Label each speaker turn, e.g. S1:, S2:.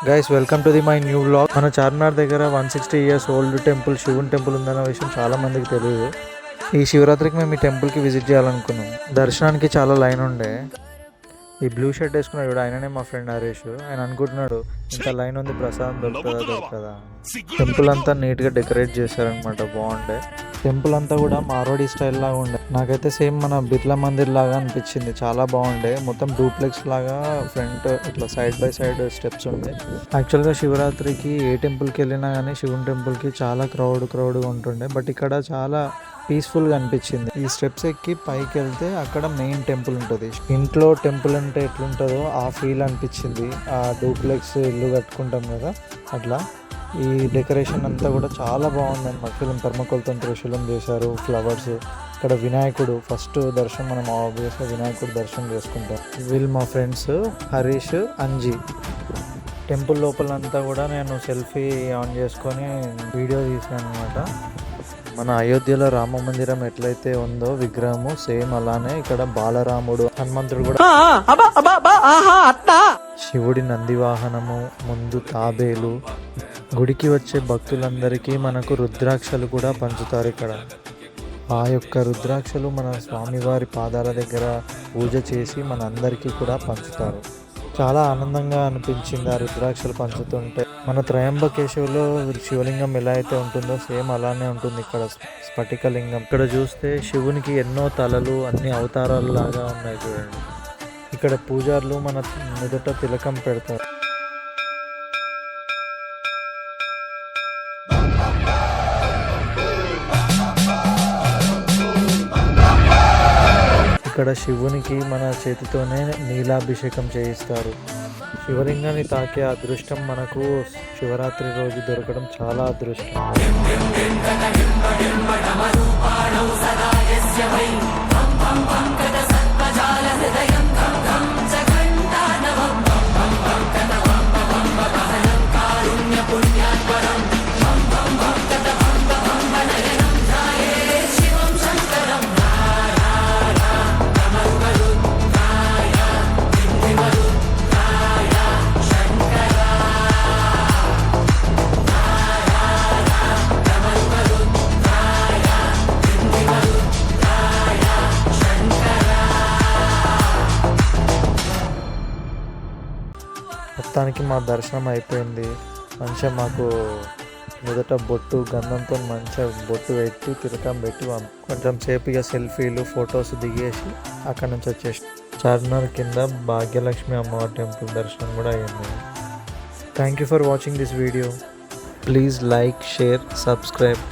S1: Guys welcome to my new vlog. మన చార్మినార్ దగ్గర 160 years old temple శివుని టెంపుల్ ఉందన్న విషయం చాలా మందికి తెలియదు. ఈ శివరాత్రికి మేము ఈ టెంపుల్కి విజిట్ చేయాలనుకున్నాం. దర్శనానికి చాలా లైన్ ఉండే. ఈ బ్లూ షర్ట్ వేసుకున్నాడు కూడా ఆయననే మా ఫ్రెండ్ హరీష్. ఆయన అనుకుంటున్నాడు ఇంత లైన్ ఉంది ప్రసాదం దొరుకుతుందా. టెంపుల్ అంతా నీట్గా డెకరేట్ చేశారనమాట, బాగుండే. టెంపుల్ అంతా కూడా మార్వాడి స్టైల్ లాగా ఉండే. నాకైతే సేమ్ మన బిర్లా మందిర్ లాగా అనిపించింది, చాలా బాగుండే. మొత్తం డూప్లెక్స్ లాగా ఫ్రంట్ ఇట్లా సైడ్ బై సైడ్ స్టెప్స్ ఉండే. యాక్చువల్గా శివరాత్రికి ఏ టెంపుల్కి వెళ్ళినా కానీ శివుని టెంపుల్కి చాలా క్రౌడ్గా ఉంటుండే, బట్ ఇక్కడ చాలా పీస్ఫుల్గా అనిపించింది. ఈ స్టెప్స్ ఎక్కి పైకి వెళ్తే అక్కడ మెయిన్ టెంపుల్ ఉంటుంది. ఇంట్లో టెంపుల్ అంటే ఎట్లుంటుందో ఆ ఫీల్ అనిపించింది. ఆ డూప్లెక్స్ ఇల్లు కట్టుకుంటాం కదా అట్లా. ఈ డెకరేషన్ అంతా కూడా చాలా బాగుంది అన్నమాట. థర్మకోల్తో త్రిశూలం చేశారు, ఫ్లవర్స్. ఇక్కడ వినాయకుడు ఫస్ట్ దర్శనం, మనం ఆబ్వియస్గా వినాయకుడు దర్శనం చేసుకుంటాం. వీళ్ళు మా ఫ్రెండ్స్ హరీష్, అంజీ. టెంపుల్ లోపలంతా కూడా నేను సెల్ఫీ ఆన్ చేసుకొని వీడియో తీసాను అనమాట. మన అయోధ్యలో రామ మందిరం ఎట్లయితే ఉందో విగ్రహము, సేమ్ అలానే ఇక్కడ బాలరాముడు, హనుమంతుడు కూడా, శివుడి నంది వాహనము, ముందు తాబేలు. గుడికి వచ్చే భక్తులందరికీ మనకు రుద్రాక్షలు కూడా పంచుతారు ఇక్కడ. ఆ యొక్క రుద్రాక్షలు మన స్వామివారి పాదాల దగ్గర పూజ చేసి మన అందరికీ కూడా పంచుతారు. చాలా ఆనందంగా అనిపించింది ఆ రుద్రాక్షలు పంచుతుంటే. మన త్రయంబకేశ్వర్లో శివలింగం ఎలా అయితే ఉంటుందో సేమ్ అలానే ఉంటుంది ఇక్కడ స్ఫటికలింగం. ఇక్కడ చూస్తే శివునికి ఎన్నో తలలు, అన్ని అవతారాలు లాగా ఉన్నాయి చూడండి. ఇక్కడ పూజారులు మన మొదట తిలకం పెడతారు. ఇక్కడ శివునికి మన చేతితోనే నీలాభిషేకం చేయిస్తారు. శివలింగాన్ని తాకే అదృష్టం మనకు శివరాత్రి రోజు దొరకడం చాలా అదృష్టం. మొత్తానికి మా దర్శనం అయిపోయింది. మంచిగా మాకు మొదట బొట్టు గంధంతో మంచిగా బొట్టు పెట్టి తిలకం పెట్టి కొంచెం సేపుగా సెల్ఫీలు ఫొటోస్ దిగేసి అక్కడ నుంచి వచ్చేసి చార్మినార్ కింద భాగ్యలక్ష్మి అమ్మవారి టెంపుల్ దర్శనం కూడా అయ్యింది. Thank you for watching this video. Please like, share, subscribe.